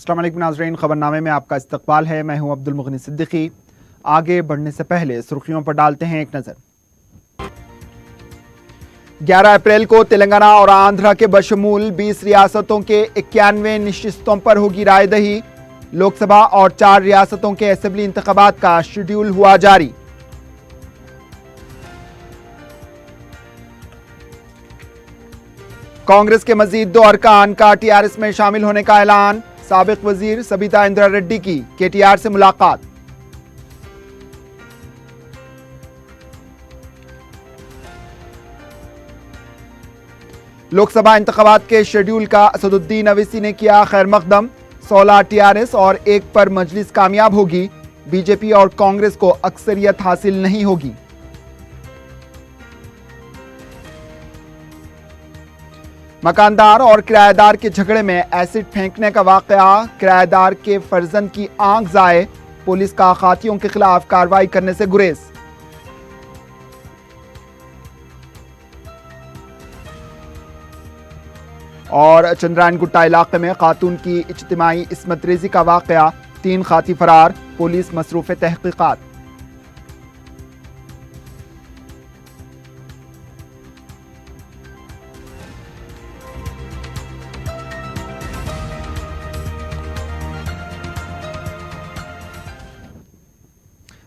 अस्सलाम वालेकुम नाज़रीन, खबरनामे में आपका इस्तकबाल है। मैं हूं अब्दुल मुगनी सिद्दीकी। आगे बढ़ने से पहले सुर्खियों पर डालते हैं एक नज़र। 11 अप्रैल को तेलंगाना और आंध्र के बशमूल 20 रियासतों के 91 नशिस्तों पर होगी रायदही। लोकसभा और 4 रियासतों के असेंबली इंतखाबात का शेड्यूल हुआ जारी। कांग्रेस के मजीद 2 अरकान का टीआरएस में शामिल होने का ऐलान। साबिक वजीर सबिता इंदिरा रेड्डी की केटीआर से मुलाकात। लोकसभा इंतखाबात के शेड्यूल का असदुद्दीन अवैसी ने किया खैर मकदम। 16 टीआरएस और 1 पर मजलिस कामयाब होगी। बीजेपी और कांग्रेस को अक्सरियत हासिल नहीं होगी। मकानदार और किराएदार के झगड़े में एसिड फेंकने का वाकया। किराएदार के फर्जंद की आंख जाए। पुलिस का खातियों के खिलाफ कार्रवाई करने से गुरेज। और चंद्रायन गुट्टा इलाके में खातून की इज्तिमाई इस्मत रेजी का वाकया। 3 खाती फरार। पुलिस मसरूफ तहकीकात।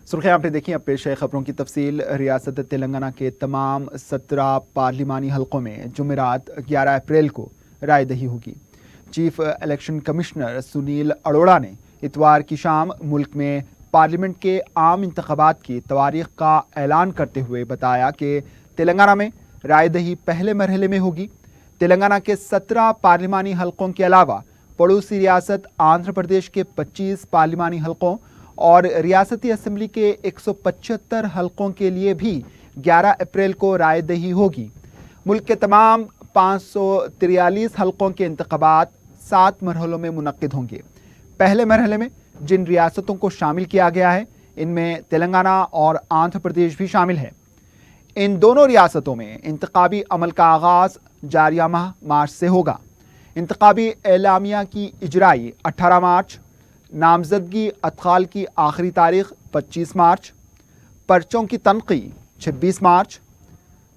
सुर्खियां आपने देखी। अब पेश है खबरों की तफसील। रियासत तेलंगाना के तमाम 17 पार्लिमानी हलकों में जुमेरात 11 अप्रैल को रायदही होगी। Chief election commissioner Sunil Arora ने इतवार की शाम मुल्क में पार्लियामेंट के आम इंतखाबात की तवारीख का ऐलान करते हुए बताया कि तेलंगाना में रायदही पहले मरहले में होगी। तेलंगाना के 17 पार्लिमानी हलकों के अलावा पड़ोसी रियासत आंध्र प्रदेश के 25 पार्लिमानी हलकों और रियासती असेंबली के 175 हलकों के लिए भी 11 अप्रैल को रायदही होगी। मुल्क के तमाम 543 हलकों के इंतखाबात 7 मरहलों में मुनक्किद होंगे। पहले मरहले में जिन रियासतों को शामिल किया गया है इनमें तेलंगाना और आंध्र प्रदेश भी शामिल है। इन दोनों रियासतों में इंतखाबी अमल का आगाज जारिया माह मार्च से होगा। इंतखाबी एलामिया की इजराई 18 मार्च, नामजदगी अदखाल की आखिरी तारीख 25 मार्च, पर्चों की तनकी 26 मार्च,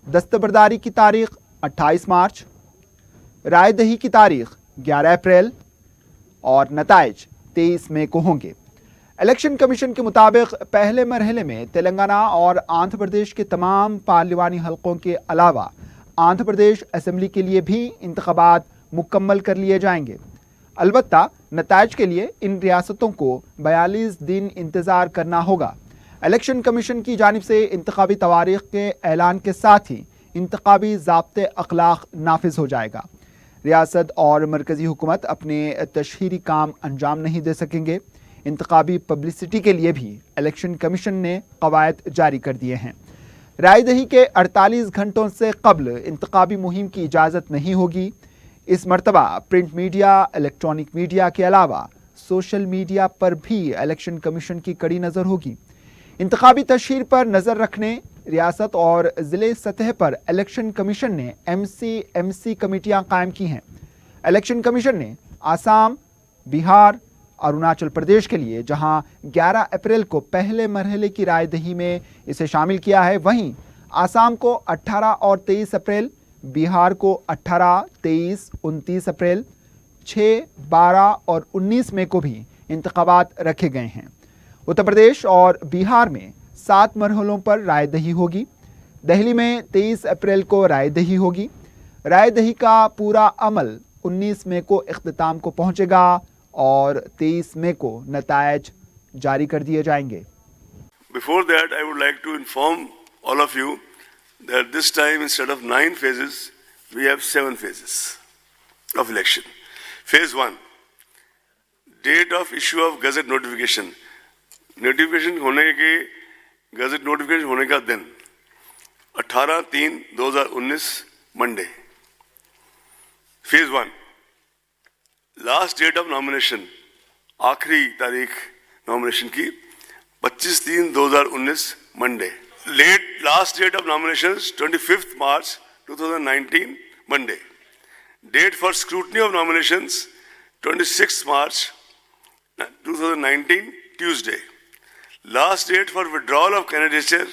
दस्तबरदारी की तारीख 28 मार्च, रायदही की तारीख 11 अप्रैल और नताइज 23 मई को होंगे। इलेक्शन कमीशन के मुताबिक पहले मरहले में तेलंगाना और आंध्र प्रदेश के तमाम पार्लिमानी हलकों के अलावा आंध्र प्रदेश असेंबली के लिए भी इंतखाबात मुकम्मल कर लिए जाएंगे। अलबत्ता नताइज के लिए इन रियासतों को 42 दिन इंतज़ार करना होगा। इलेक्शन कमीशन की जानिब से इंतखाबी तवारीख के ऐलान के साथ ही इंतखाबी ज़ाब्ते अखलाक नाफिज हो जाएगा। रियासत और मरकज़ी हुकूमत अपने तशहीरी काम अंजाम नहीं दे सकेंगे। इंतखाबी पब्लिसिटी के लिए भी इलेक्शन कमीशन ने कवायद जारी कर दिए हैं। रायदही के 48 घंटों से कब्ल इंतखाबी मुहिम की इजाज़त नहीं होगी। इस मरतबा प्रिंट मीडिया, इलेक्ट्रॉनिक मीडिया के अलावा सोशल मीडिया पर भी इलेक्शन कमीशन की कड़ी नज़र होगी। इंतखाबी तशहीर पर नज़र रखने रियासत और ज़िले सतह पर इलेक्शन कमीशन ने MC कमेटियां कायम की हैं। इलेक्शन कमीशन ने आसाम, बिहार, अरुणाचल प्रदेश के लिए जहां 11 अप्रैल को पहले मरहले की रायदही में इसे शामिल किया है, वहीं आसाम को 18 और 23 अप्रैल, बिहार को 18, 23, 29 अप्रैल, 6, 12 और 19 मई को भी इंतखाबात रखे गए हैं। उत्तर प्रदेश और बिहार में 7 मरहलों पर रायदही होगी। दिल्ली में 23 अप्रैल को रायदही होगी। रायदही का पूरा अमल 19 मई को इख्तिताम को पहुंचेगा और 23 मई को नताइज जारी कर दिए जाएंगे। Before that, I would like to inform all of you that this time instead of 9 phases, we have 7 phases of election. Phase 1, date of issue of gazette notification. Notification होने के गजट नोटिफिकेशन होने का दिन 18/3/2019 Monday. Phase 1, last date of nomination, आखिरी तारीख nomination की 25/3/2019 Monday. Last date of nominations 25th March 2019 Monday. Date for scrutiny of nominations 26th March 2019 Tuesday. Last date for withdrawal of candidature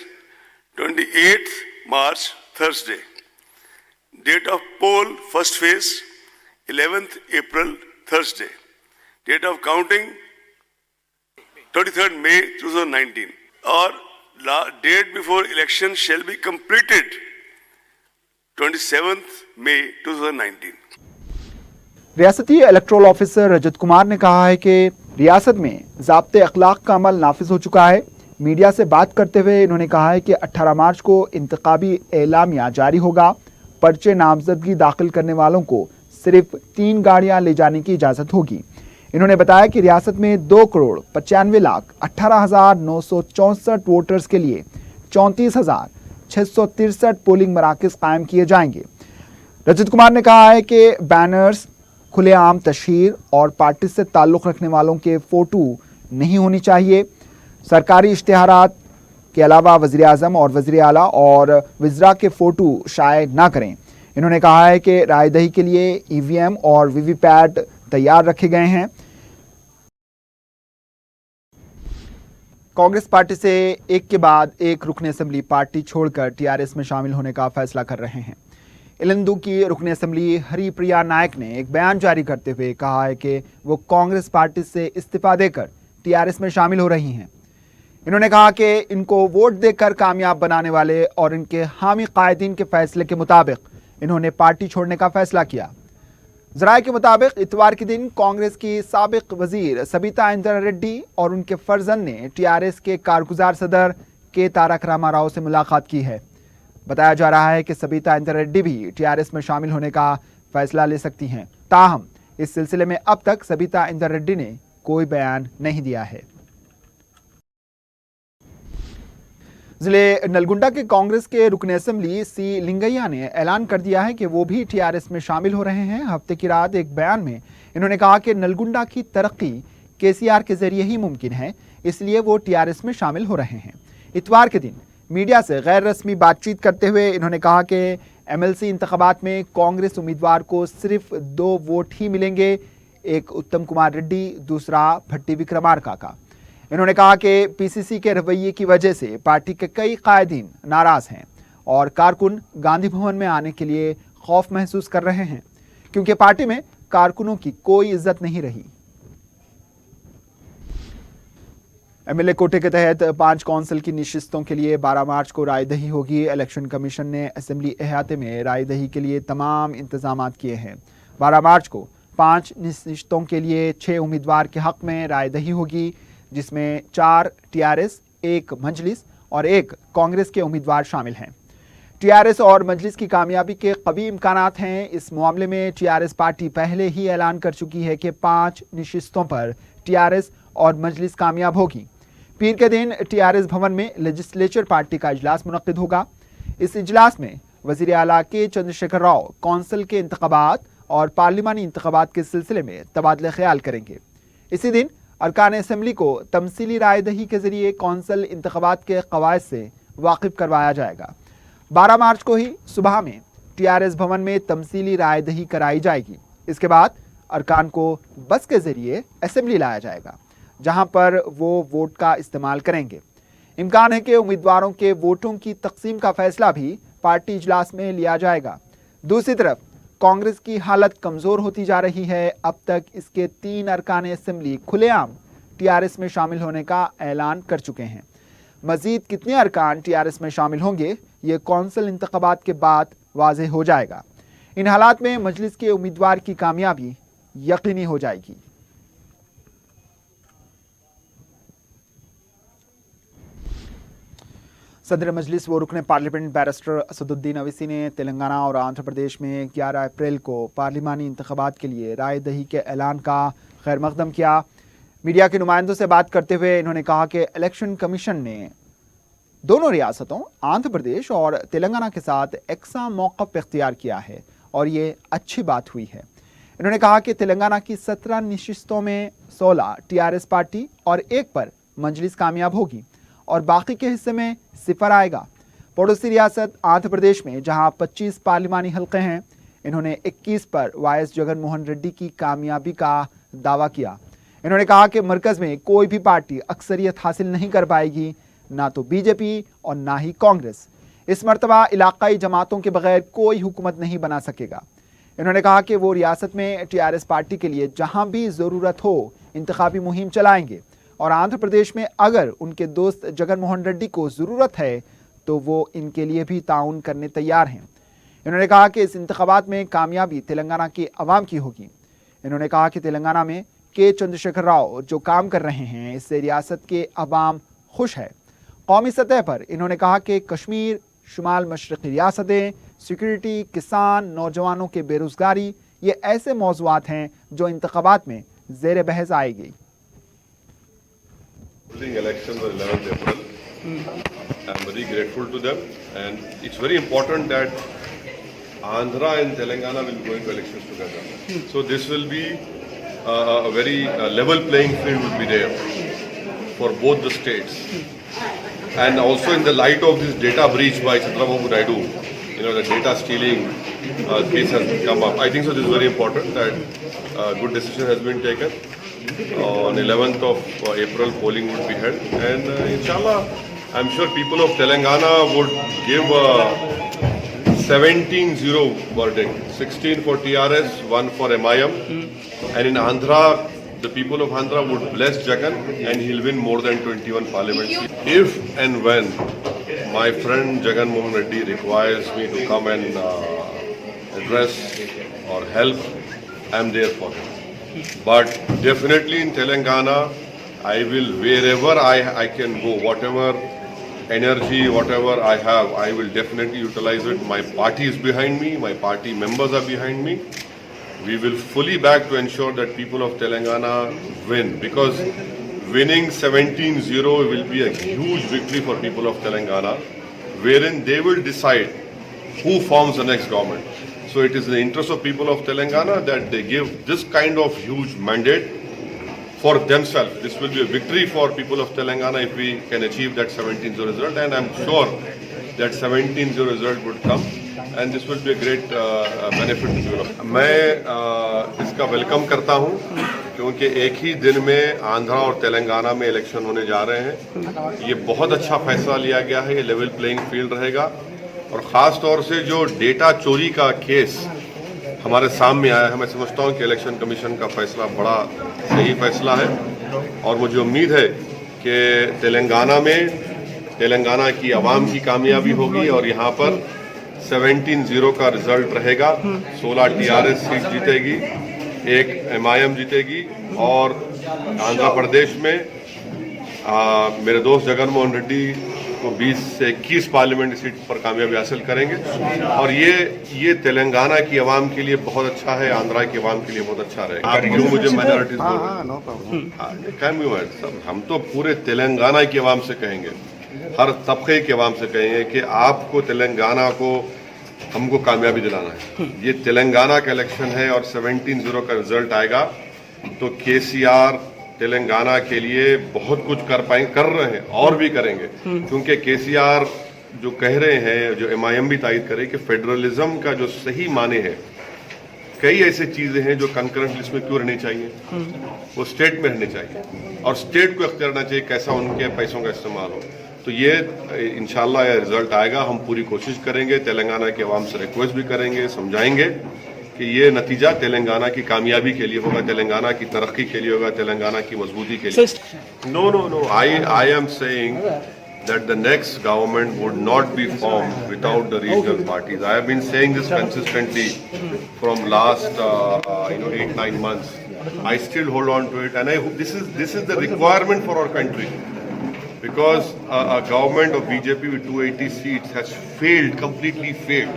28th March Thursday. Date of poll first phase 11th April Thursday. Date of counting 23rd May 2019. Or date before election shall be completed 27th May 2019. रियासती electoral officer Rajat Kumar ने कहा है कि रियासत में ज़ाब्ते अखलाक का अमल नाफिज हो चुका है। मीडिया से बात करते हुए इन्होंने कहा है कि 18 मार्च को इंतखाबी एलामिया जारी होगा। पर्चे नामजदगी दाखिल करने वालों को सिर्फ 3 गाड़ियां ले जाने की इजाज़त होगी। इन्होंने बताया कि रियासत में 2,95,18,964 वोटर्स के लिए 34,663 पोलिंग मराकज़ कायम किए जाएंगे। रजत कुमार ने कहा है कि बैनर्स, खुलेआम तशहीर और पार्टी से ताल्लुक़ रखने वालों के फ़ोटो नहीं होनी चाहिए। सरकारी इश्तिहारात के अलावा वज़ीर आज़म और वज़ीर आला और वज़रा के फ़ोटो शाये ना करें। इन्होंने कहा है कि रायदही के लिए ईवीएम और वीवीपैट तैयार रखे गए हैं। कांग्रेस पार्टी से एक के बाद एक रुकन असम्बली पार्टी छोड़कर टीआरएस में शामिल होने का फैसला कर रहे हैं। इलंदू की रुकन असम्बली हरिप्रिया नायक ने एक बयान जारी करते हुए कहा है कि वो कांग्रेस पार्टी से इस्तीफा देकर टीआरएस में शामिल हो रही हैं। इन्होंने कहा कि इनको वोट देकर कामयाब बनाने वाले और इनके हामी कायदीन के फैसले के मुताबिक इन्होंने पार्टी छोड़ने का फैसला किया। ज़राए के मुताबिक इतवार के दिन कांग्रेस की साबिक वजीर सबिता इंदिरा रेड्डी और उनके फर्जंद ने टीआरएस के कारगुजार सदर के तारक रामाराव से मुलाकात की है। बताया जा रहा है कि सबिता इंदिरा रेड्डी भी टीआरएस में शामिल होने का फैसला ले सकती हैं। ताहम इस सिलसिले में अब तक सबिता इंदिरा रेड्डी ने कोई बयान नहीं दिया है। जिले नलगुंडा के कांग्रेस के रुकन असम्बली सी लिंगैया ने ऐलान कर दिया है कि वो भी टीआरएस में शामिल हो रहे हैं। हफ्ते की रात एक बयान में इन्होंने कहा कि नलगुंडा की तरक्की केसीआर के जरिए ही मुमकिन है, इसलिए वो टीआरएस में शामिल हो रहे हैं। इतवार के दिन मीडिया से गैर रस्मी बातचीत करते हुए इन्होंने कहा कि एमएलसी इंतखाबात में कांग्रेस उम्मीदवार को सिर्फ 2 वोट ही मिलेंगे, एक उत्तम कुमार रेड्डी, दूसरा भट्टी विक्रमार्का का। इन्होंने कहा कि पीसीसी के रवैये की वजह से पार्टी के कई कायदीन नाराज हैं और कारकुन गांधी भवन में आने के लिए खौफ महसूस कर रहे हैं, क्योंकि पार्टी में कारकुनों की कोई इज्जत नहीं रही। एमएलए कोटे के तहत 5 कौंसिल की नशिस्तों के लिए 12 मार्च को रायदही होगी। इलेक्शन कमीशन ने असेंबली अहाते में रायदही के लिए तमाम इंतजाम किए हैं। 12 मार्च को 5 नशिस्तों के लिए 6 उम्मीदवार के हक में रायदही होगी, जिसमें 4 टीआरएस, 1 मजलिस और 1 कांग्रेस के उम्मीदवार शामिल हैं। टीआरएस और मजलिस की कामयाबी के कभी इम्कानात हैं। इस मामले में टीआरएस पार्टी पहले ही ऐलान कर चुकी है कि 5 नशिस्तों पर टीआरएस और मजलिस कामयाब होगी। पीर के दिन टीआरएस भवन में लेजिस्लेचर पार्टी का इजलास मुनक्किद होगा। इस इजलास में वज़ीर आला के चंद्रशेखर राव कौंसिल के इंतखाबात और पार्लिमानी इंतखाबात के सिलसिले में तबादले ख्याल करेंगे। इसी दिन अरकान असम्बली को तमसीली रायदही के जरिए कौंसिल इंतखाबात के कवायद से वाकिफ करवाया जाएगा। 12 मार्च को ही सुबह में टीआरएस भवन में तमसीली रायदही कराई जाएगी। इसके बाद अरकान को बस के जरिए असम्बली लाया जाएगा, जहां पर वो वोट का इस्तेमाल करेंगे। इम्कान है कि उम्मीदवारों के वोटों की तकसीम का फैसला भी पार्टी इजलास में लिया जाएगा। दूसरी तरफ कांग्रेस की हालत कमज़ोर होती जा रही है। अब तक इसके 3 अरकान असम्बली खुलेआम टीआरएस में शामिल होने का ऐलान कर चुके हैं। मज़ीद कितने अरकान टीआरएस में शामिल होंगे, ये कौंसिल इंतखाबात के बाद वाज़ेह हो जाएगा। इन हालात में मजलिस के उम्मीदवार की कामयाबी यकीनी हो जाएगी। सदर मजलिस व रुकन पार्लियामेंट बैरिस्टर असदुद्दीन अवैसी ने तेलंगाना और आंध्र प्रदेश में 11 अप्रैल को पार्लिमानी इंतखाबात के लिए रायदही के ऐलान का खैर मकदम किया। मीडिया के नुमाइंदों से बात करते हुए इन्होंने कहा कि इलेक्शन कमीशन ने दोनों रियासतों आंध्र प्रदेश और तेलंगाना के साथ एकसा मौक़िफ़ इख्तियार किया है और ये अच्छी बात हुई है। इन्होंने कहा कि तेलंगाना की 17 नशिस्तों में 16 टीआरएस पार्टी और 1 पर मजलिस कामयाब होगी और बाकी के हिस्से में 0 आएगा। पड़ोसी रियासत आंध्र प्रदेश में जहां 25 पार्लिमानी हल्के हैं, इन्होंने 21 पर वाईएस जगन मोहन रेड्डी की कामयाबी का दावा किया। इन्होंने कहा कि मरकज में कोई भी पार्टी अक्सरियत हासिल नहीं कर पाएगी, ना तो बीजेपी और ना ही कांग्रेस। इस मर्तबा इलाकाई जमातों के बगैर कोई हुकूमत नहीं बना सकेगा। इन्होंने कहा कि वो रियासत में टीआरएस पार्टी के लिए जहां भी ज़रूरत हो इंतखाबी मुहिम चलाएंगे और आंध्र प्रदेश में अगर उनके दोस्त जगन मोहन रेड्डी को ज़रूरत है तो वो इनके लिए भी ताउन करने तैयार हैं। इन्होंने कहा कि इस इंतखाबात में कामयाबी तेलंगाना की अवाम की होगी। इन्होंने कहा कि तेलंगाना में के चंद्रशेखर राव जो काम कर रहे हैं इससे रियासत के अवाम खुश है। कौमी सतह पर इन्होंने कहा कि कश्मीर, शुमाल मशरक़ी रियासतें, सिक्योरिटी, किसान, नौजवानों के बेरोज़गारी ये ऐसे मौज़ूआत हैं जो इंतखाबात में ज़ेर बहस आएगी। Elections on 11th April. I'm very grateful to them, and it's very important that Andhra and Telangana will go into elections together. So this will be a very level playing field will be there for both the states. And also in the light of this data breach by Chandrababu Naidu, the data stealing case has come up. I think so this is very important that good decision has been taken. On 11th of April, polling would be held, and inshallah, I'm sure people of Telangana would give a 17-0 verdict, 16 for TRS, 1 for MIM, and in Andhra, the people of Andhra would bless Jagan, and he'll win more than 21 parliament seats. If and when my friend Jagan Mohan Reddy requires me to come and address or help, I'm there for him. But definitely in Telangana, I will, wherever I can go, whatever energy, whatever I have, I will definitely utilize it. My party is behind me, my party members are behind me. We will fully back to ensure that people of Telangana win, because winning 17-0 will be a huge victory for people of Telangana, wherein they will decide who forms the next government. So it is in the interest of people of Telangana that they give this kind of huge mandate for themselves. This will be a victory for people of Telangana if we can achieve that 17-0 result, and I'm sure that 17-0 result would come, and this will be a great benefit to people. मैं इसका welcome करता हूँ क्योंकि एक ही दिन में आंध्रा और तेलंगाना में इलेक्शन होने जा रहे हैं। ये बहुत अच्छा फैसला लिया गया है, ये लेवल प्लेइंग फील्ड रहेगा, और ख़ास तौर से जो डेटा चोरी का केस हमारे सामने आया है, मैं समझता हूँ कि इलेक्शन कमीशन का फैसला बड़ा सही फैसला है, और मुझे उम्मीद है कि तेलंगाना की आवाम की कामयाबी होगी और यहाँ पर 17-0 का रिजल्ट रहेगा। 16 टीआरएस सीट जीतेगी, 1 MIM जीतेगी, और आंध्र प्रदेश में मेरे दोस्त जगन मोहन रेड्डी को 20 से 21 पार्लियामेंट सीट पर कामयाबी हासिल करेंगे, और ये तेलंगाना की आवाम के लिए बहुत अच्छा है, आंध्रा की आवाम के लिए बहुत अच्छा रहेगा। आप क्यों मुझे माइनॉरिटीज हम तो पूरे तेलंगाना की आवाम से कहेंगे, हर तबके की आवाम से कहेंगे कि आपको तेलंगाना को हमको कामयाबी दिलाना है। ये तेलंगाना का इलेक्शन है और 17-0 का रिजल्ट आएगा तो केसीआर तेलंगाना के लिए बहुत कुछ कर रहे हैं और भी करेंगे, क्योंकि केसीआर जो कह रहे हैं, जो MIM भी तायद करे कि फेडरलिज्म का जो सही माने है, कई ऐसे चीजें हैं जो कंकरेंट लिस्ट में क्यों रहनी चाहिए, वो स्टेट में रहनी चाहिए और स्टेट को अख्तियार करना चाहिए कैसा उनके पैसों का इस्तेमाल हो। तो ये इंशाल्लाह ये रिजल्ट आएगा, हम पूरी कोशिश करेंगे, तेलंगाना के अवाम से रिक्वेस्ट भी करेंगे, समझाएंगे कि ये नतीजा तेलंगाना की कामयाबी के लिए होगा, तेलंगाना की तरक्की के लिए होगा, तेलंगाना की मजबूती के लिए। No, I am saying that the next government would not be formed without the regional parties. I have been saying this consistently from last 8-9 months. I still hold on to it, and this is the requirement for our country, because a government of BJP with 280 seats has completely failed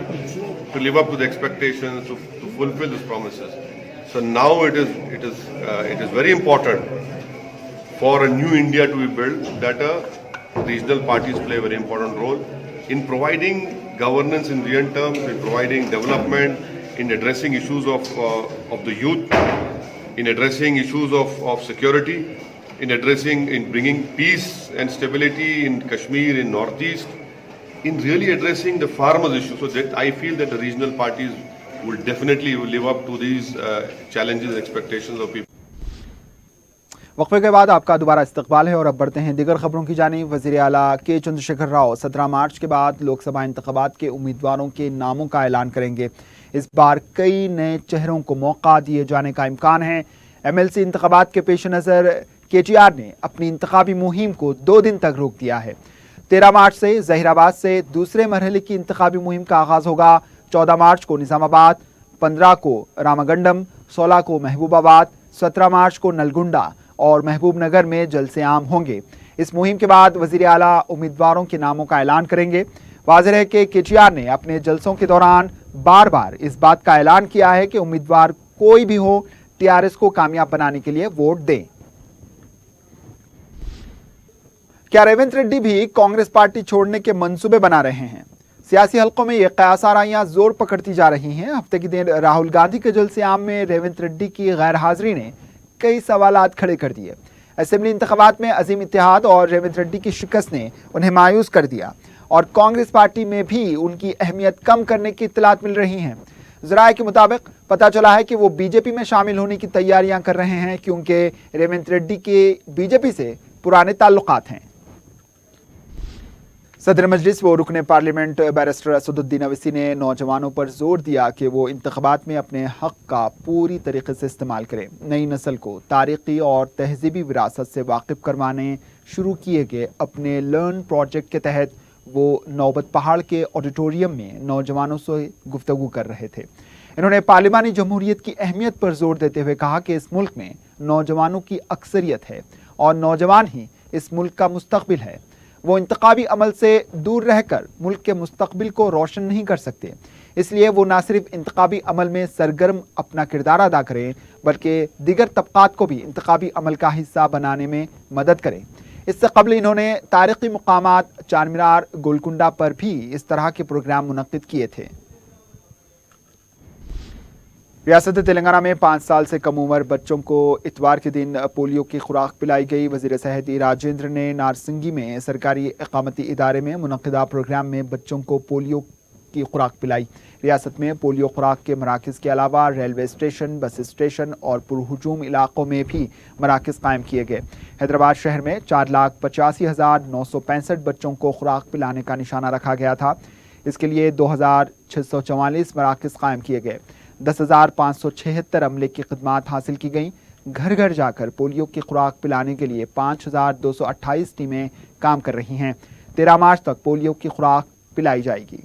to live up to the expectations, to fulfill these promises. So now it is very important for a new India to be built, that regional parties play a very important role in providing governance in real terms, in providing development, in addressing issues of the youth, in addressing issues of security, in bringing peace and stability in Kashmir, in Northeast, in really addressing the farmers' issues. So that I feel that the regional parties will definitely live up to these challenges and expectations of people. वक्फे के बाद आपका दोबारा इस्तकबाल है और अब बढ़ते हैं दीगर खबरों की जानिब। वज़ीर आला के चंद्रशेखर राव 17 मार्च के बाद लोकसभा इंतखाबात के उम्मीदवारों के नामों का ऐलान करेंगे। इस बार कई नए चेहरों को मौका दिए जाने का इम्कान है। MLC इंतखाबात के पेश नज़र KTR ने अपनी इंतखाबी मुहिम को 2 दिन तक रोक दिया है। 13 मार्च से जहीराबाद से दूसरे मरहले की इंतखाबी मुहिम का आगाज होगा। 14 मार्च को निज़ामाबाद, 15 को रामागंडम, 16 को महबूबाबाद, 17 मार्च को नलगुंडा और महबूबनगर में जलसे आम होंगे। इस मुहिम के बाद वज़ीर आला उम्मीदवारों के नामों का ऐलान करेंगे। वाज़ेह है कि KTR ने अपने जलसों के दौरान बार बार इस बात का ऐलान किया है कि उम्मीदवार कोई भी हो, TRS को कामयाब बनाने के लिए वोट दें। क्या रेवंत रेड्डी भी कांग्रेस पार्टी छोड़ने के मंसूबे बना रहे हैं? सियासी हलकों में ये कयास आराइयां जोर पकड़ती जा रही हैं। हफ्ते के दिन राहुल गांधी के जलसे आम में रेवंत रेड्डी की गैर हाजिरी ने कई सवालात खड़े कर दिए। असेंबली इंतखाबात में अजीम इत्तेहाद और रेवंत रेड्डी की शिकस्त ने उन्हें मायूस कर दिया और कांग्रेस पार्टी में भी उनकी अहमियत कम करने की इत्तलात मिल रही हैं। ज़राए के मुताबिक पता चला है कि वो बीजेपी में शामिल होने की तैयारियां कर रहे हैं क्योंकि रेवंत रेड्डी के बीजेपी से पुराने ताल्लुकात हैं। सदर मजलिस व रुकने पार्लियामेंट बैरिस्टर असदुद्दीन अवैसी ने नौजवानों पर जोर दिया कि वो इंतखाबात में अपने हक का पूरी तरीके से इस्तेमाल करें। नई नस्ल को तारीखी और तहजीबी विरासत से वाकिफ करवाने शुरू किए गए अपने लर्न प्रोजेक्ट के तहत वो नौबत पहाड़ के ऑडिटोरियम में नौजवानों से गुफ्तगू कर रहे थे। इन्होंने पार्लिमानी जमहूरियत की अहमियत पर जोर देते हुए कहा कि इस मुल्क में नौजवानों की अक्सरियत है और नौजवान ही इस मुल्क का मुस्तकबिल है। वो इंतखाबी अमल से दूर रहकर मुल्क के मुस्तकबिल को रोशन नहीं कर सकते, इसलिए वो न सिर्फ इंतखाबी अमल में सरगर्म अपना किरदार अदा करें बल्कि दीगर तबकात को भी इंतखाबी अमल का हिस्सा बनाने में मदद करें। इससे कबल इन्होंने तारीखी मुकामात चार मीनार, गोलकुंडा पर भी इस तरह के प्रोग्राम मुनक्किद किए थे। रियासत तेलंगाना में 5 साल से कम उम्र बच्चों को इतवार के दिन पोलियो की खुराक पिलाई गई। वज़ीर सेहत राजेंद्र ने नारसिंगी में सरकारी इकामती इदारे में मुनक्किदा प्रोग्राम में बच्चों को पोलियो की खुराक पिलाई। रियासत में पोलियो खुराक के मराकज़ के अलावा रेलवे स्टेशन, बस स्टेशन और पुरहुजूम इलाकों में भी मराकज़ कायम किए गए। हैदराबाद शहर में 4,85,965 बच्चों को खुराक पिलाने का निशाना रखा गया था। इसके लिए 2,644 मराकज़ कायम किए गए। 10,576 अमले की खिदमात हासिल की गईं। घर घर जाकर पोलियो की खुराक पिलाने के लिए 5,228 टीमें काम कर रही हैं। 13 मार्च तक पोलियो की खुराक पिलाई जाएगी।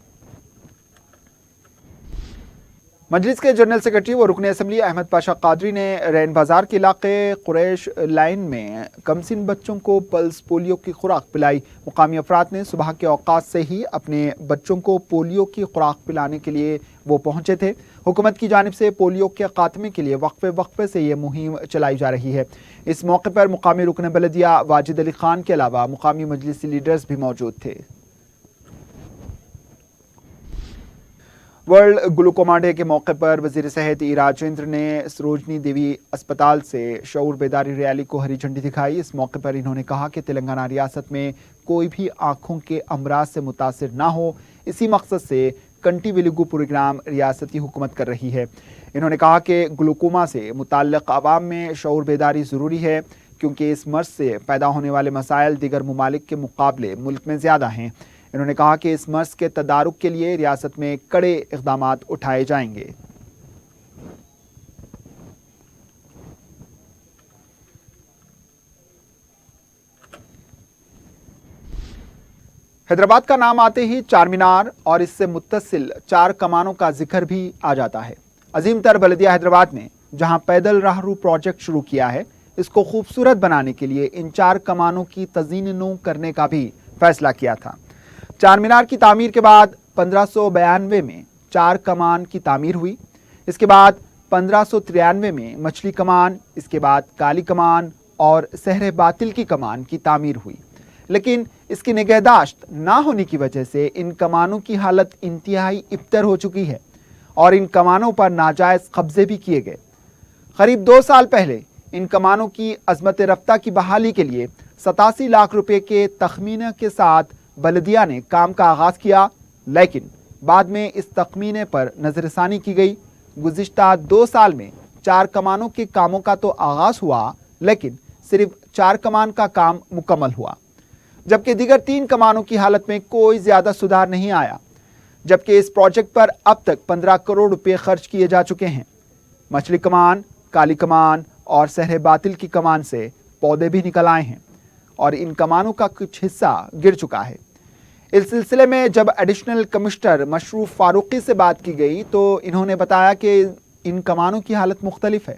मजलिस के जनरल सेक्रेटरी व रुकने असम्बली अहमद पाशा कादरी ने रैन बाजार के इलाके कुरैश लाइन में कमसिन बच्चों को पल्स पोलियो की खुराक पिलाई। मुकामी अफराद ने सुबह के औकात से ही अपने बच्चों को पोलियो की खुराक पिलाने के लिए वो पहुंचे थे। हुकूमत की जानिब से पोलियो के खात्मे के लिए वक्फे से ये मुहिम चलाई जा रही है। इस मौके पर मुकामी रुकन बलदिया वाजिद अली खान के अलावा मुकामी मजलिसी लीडर्स भी मौजूद थे। वर्ल्ड ग्लूकोमा डे के मौके पर वज़ीर सेहत राजेंद्र ने सरोजनी देवी अस्पताल से शऊर बेदारी रैली को हरी झंडी दिखाई। इस मौके पर इन्होंने कहा कि तेलंगाना रियासत में कोई भी आँखों के अमराज से मुतासिर ना हो, इसी मकसद से कंटी वेलुगु प्रोग्राम रियासती हुकूमत कर रही है। इन्होंने कहा कि ग्लूकोमा से मुताल्लिक़ आवाम में शऊर बेदारी ज़रूरी है क्योंकि इस मर्ज़ से पैदा होने वाले मसाइल दीगर ममालिक के मुकाबले मुल्क में ज़्यादा हैं। इन्होंने कहा कि इस मर्ज़ के तदारुक के लिए रियासत में कड़े इक़दामात उठाए जाएंगे। हैदराबाद का नाम आते ही चार मीनार और इससे मुत्तसिल 4 कमानों का जिक्र भी आ जाता है। अजीम तर बल्दिया हैदराबाद ने जहां पैदल राहरू प्रोजेक्ट शुरू किया है, इसको खूबसूरत बनाने के लिए इन 4 कमानों की तज़ीन करने का भी फैसला किया था। चार मीनार की तामीर के बाद 1592 में 4 कमान की तामीर हुई। इसके बाद 1593 में मछली कमान, इसके बाद काली कमान और सहरे बातिल की कमान की तामीर हुई। लेकिन इसकी निगहदाश्त ना होने की वजह से इन कमानों की हालत इंतहाई इब्तर हो चुकी है और इन कमानों पर नाजायज़ कब्जे भी किए गए। करीब 2 साल पहले इन कमानों की अज़मत रफ्ता की बहाली के लिए 87 लाख रुपए के तखमीने के साथ बल्दिया ने काम का आगाज़ किया, लेकिन बाद में इस तखमीने पर नज़रसानी की गई। गुज़िश्ता 2 साल में 4 कमानों के कामों का तो आगाज़ हुआ, लेकिन सिर्फ 4 कमान का काम मुकम्मल हुआ, जबकि दीगर 3 कमानों की हालत में कोई ज्यादा सुधार नहीं आया। जबकि इस प्रोजेक्ट पर अब तक 15 करोड़ रुपए खर्च किए जा चुके हैं। मछली कमान, काली कमान और सहरे बातिल की कमान से पौधे भी निकल आए हैं और इन कमानों का कुछ हिस्सा गिर चुका है। इस सिलसिले में जब एडिशनल कमिश्नर मशरूफ फारूकी से बात की गई तो इन्होंने बताया कि इन कमानों की हालत मुख्तलिफ है।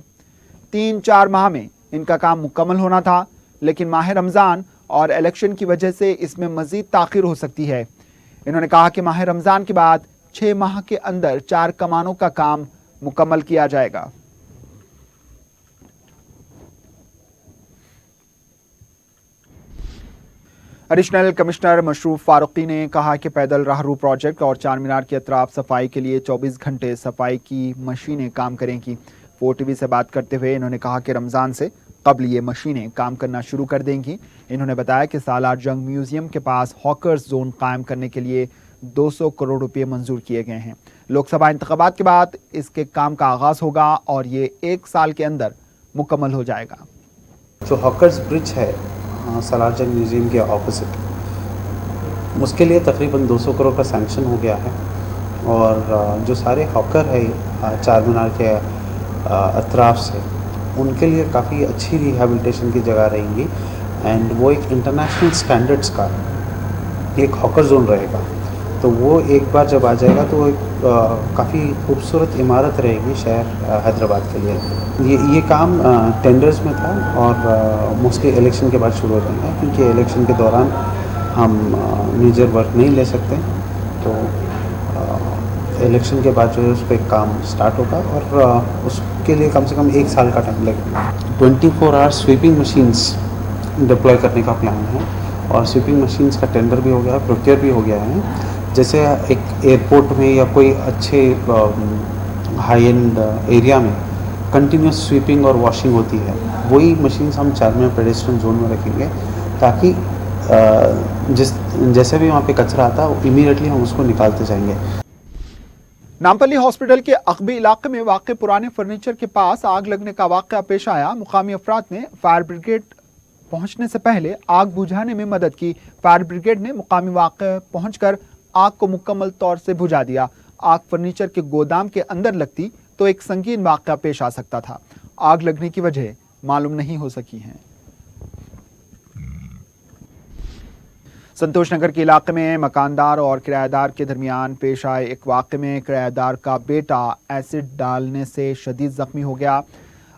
3-4 माह में इनका काम मुकम्मल होना था, लेकिन माह रमज़ान और इलेक्शन की वजह से इसमें मज़ीद ताख़ीर हो सकती है। इन्होंने कहा कि माह रमज़ान के बाद 6 माह के अंदर 4 कमानों का काम मुकम्मल किया जाएगा। एडिशनल कमिश्नर मशरूफ फारूकी ने कहा कि पैदल राहरू प्रोजेक्ट और चार मीनार के अतराफ सफाई के लिए 24 घंटे सफाई की मशीनें काम करेंगी। 4TV से बात करते हुए इन्होंने कहा कि रमज़ान से कबल ये मशीनें काम करना शुरू कर देंगी। इन्होंने बताया कि सालार जंग म्यूजियम के पास हॉकर्स जोन कायम करने के लिए 200 करोड़ रुपये मंजूर किए गए हैं। लोकसभा इंतखाबात के बाद इसके काम का आगाज़ होगा और ये 1 साल के अंदर मुकम्मल हो जाएगा। जो हॉकर्स ब्रिज है सालार जंग म्यूज़ियम के ऑपोजिट, उसके लिए तकरीबन 200 करोड़ का सैंक्शन हो गया है और जो सारे हॉकर है चार मीनार के अतराफ से, उनके लिए काफ़ी अच्छी रिहैबिलिटेशन की जगह रहेंगी एंड वो एक इंटरनेशनल स्टैंडर्ड्स का एक हॉकर जोन रहेगा। तो वो एक बार जब आ जाएगा तो एक काफ़ी खूबसूरत इमारत रहेगी शहर हैदराबाद के लिए। ये काम टेंडर्स में था और मोस्टली इलेक्शन के बाद शुरू हो जाएगा, क्योंकि इलेक्शन के दौरान हम मेजर वर्क नहीं ले सकते। तो इलेक्शन के बाद जो है उस पर काम स्टार्ट होगा और उसके लिए कम से कम 1 साल का टाइम लगेगा। 24 आवर्स स्वीपिंग मशीन्स डिप्लॉय करने का प्लान है और स्वीपिंग मशीन्स का टेंडर भी हो गया है, प्रोक्योर भी हो गया है। जैसे एक एयरपोर्ट में या कोई अच्छे हाई एंड एरिया में कंटिन्यूस स्वीपिंग और वॉशिंग होती है, वही मशीन्स हम चार मीनार पेडेस्ट्रियन जोन में रखेंगे ताकि जैसे भी वहाँ पे कचरा आता है इमीडिएटली हम उसको निकालते जाएंगे। नामपल्ली हॉस्पिटल के अकबी इलाके में वाक़े पुराने फर्नीचर के पास आग लगने का वाक़या पेश आया। मुकामी अफराद ने फायर ब्रिगेड पहुंचने से पहले आग बुझाने में मदद की। फायर ब्रिगेड ने मुकामी वाक़े पहुंचकर आग को मुकम्मल तौर से बुझा दिया। आग फर्नीचर के गोदाम के अंदर लगती तो एक संगीन वाक़या पेश आ सकता था। आग लगने की वजह मालूम नहीं हो सकी है। संतोष नगर के इलाके में मकानदार और किराएदार के दरमियान पेश आए एक वाक़े में किराएदार का बेटा एसिड डालने से शदीद जख्मी हो गया।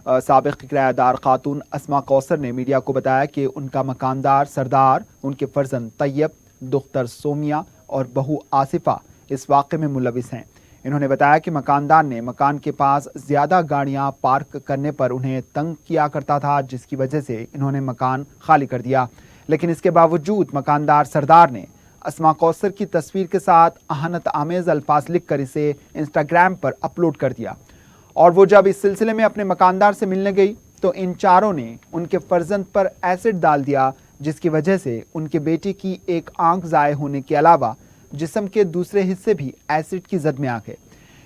साबिक़ किराएदार खातून अस्मा कौसर ने मीडिया को बताया कि उनका मकानदार सरदार, उनके फर्जंद तैयब, दुख्तर सोमिया और बहू आसिफा इस वाक़े में मुलविस हैं। इन्होंने बताया कि मकानदार ने मकान के पास ज़्यादा गाड़ियां पार्क करने पर उन्हें तंग किया करता था, जिसकी वजह से इन्होंने मकान खाली कर दिया। लेकिन इसके बावजूद मकानदार सरदार ने अस्मा कौसर की तस्वीर के साथ अहानत आमेज़ अल्फाज लिखकर इसे इंस्टाग्राम पर अपलोड कर दिया और वो जब इस सिलसिले में अपने मकानदार से मिलने गई तो इन चारों ने उनके फर्जंद पर एसिड डाल दिया, जिसकी वजह से उनके बेटे की एक आंख ज़ाये होने के अलावा जिस्म के दूसरे हिस्से भी एसिड की जद में आ गए।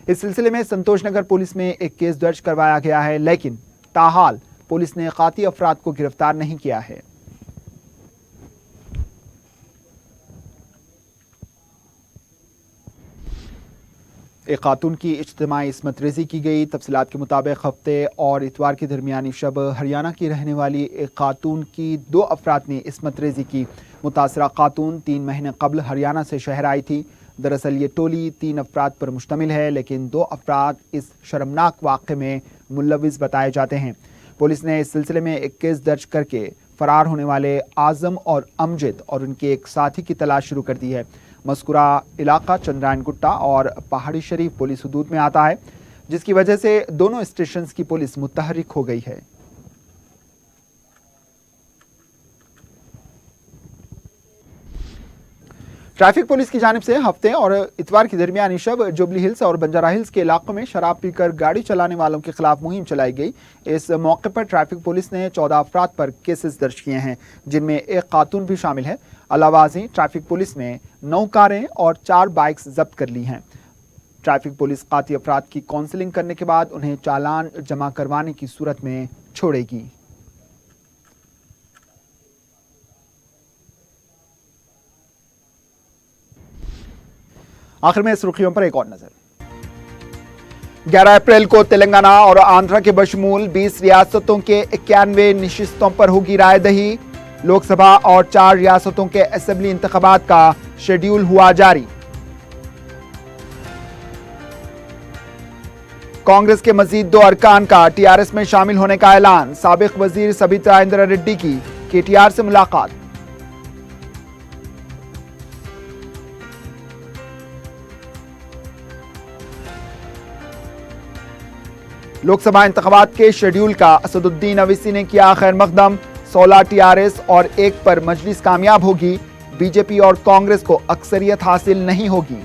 इस सिलसिले में संतोष नगर पुलिस में एक केस दर्ज करवाया गया है, लेकिन ताहाल पुलिस ने काती अफराद को गिरफ्तार नहीं किया है। एक खातून की इज्तिमाई इस्मत रेज़ी की गई। तफसीलात के मुताबिक हफ्ते और इतवार के दरमियानी शब हरियाणा की रहने वाली एक खातून की 2 अफराद ने इस्मत रेज़ी की। मुतासरा खातून 3 महीने कबल हरियाणा से शहर आई थी। दरअसल ये टोली 3 अफराद पर मुश्तमिल है, लेकिन 2 अफराद इस शर्मनाक वाक़े में मुलविस बताए जाते हैं। पुलिस ने इस सिलसिले में एक केस दर्ज करके फ़रार होने वाले आज़म और अमजद और उनके एक साथी की तलाश शुरू कर दी है। मस्कुरा इलाका चंद्रायन गुट्टा और पहाड़ी शरीफ पुलिस हुदूद में आता है, जिसकी वजह से दोनों स्टेशंस की पुलिस मुतहरिक हो गई है। ट्रैफिक पुलिस की जानिब से हफ्ते और इतवार की दरमियानी शब जुबली हिल्स और बंजारा हिल्स के इलाकों में शराब पीकर गाड़ी चलाने वालों के खिलाफ मुहिम चलाई गई। इस मौके पर ट्रैफिक पुलिस ने 14 अफराद पर केसेस दर्ज किए हैं, जिनमें एक खातून भी शामिल है। अलावाजी ट्रैफिक पुलिस ने 9 कारें और 4 बाइक्स जब्त कर ली हैं। ट्रैफिक पुलिस काती अफराद की काउंसलिंग करने के बाद उन्हें चालान जमा करवाने की सूरत में छोड़ेगी। आखिर में सुर्खियों पर एक और नजर। 11 अप्रैल को तेलंगाना और आंध्र के बशमूल 20 रियासतों के 91 नशिस्तों पर होगी रायदही। लोकसभा और 4 रियासतों के असेंबली इंतखाबात का शेड्यूल हुआ जारी। कांग्रेस के मजीद 2 अरकान का टीआरएस में शामिल होने का ऐलान। साबिक वजीर सबिता इंदिरा रेड्डी की केटीआर से मुलाकात। लोकसभा इंतखाबात के शेड्यूल का असदुद्दीन अवैसी ने किया खैर मकदम। 16 टीआरएस और 1 पर मजलिस कामयाब होगी। बीजेपी और कांग्रेस को अक्सरियत हासिल नहीं होगी।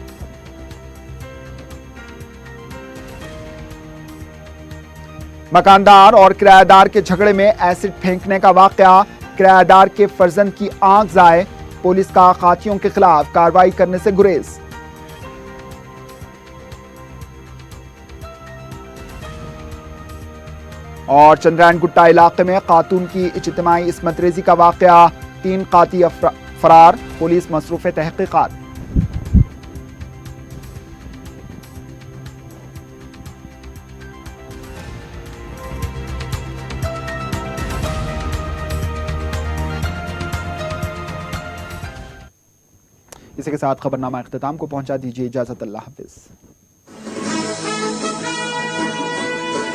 मकानदार और किराएदार के झगड़े में एसिड फेंकने का वाकया। किराएदार के फर्जंद की आंख जाए। पुलिस का खातियों के खिलाफ कार्रवाई करने से गुरेज। और चंद्रायन गुट्टा इलाके में खातून की इज्तिमाई इस्मत रेजी का वाकया। 3 काती फरार। पुलिस मसरूफ तहकीकात। इसी के साथ खबरनामा इख्तिताम को पहुंचा। दीजिए इजाजत। अल्लाह हाफिज।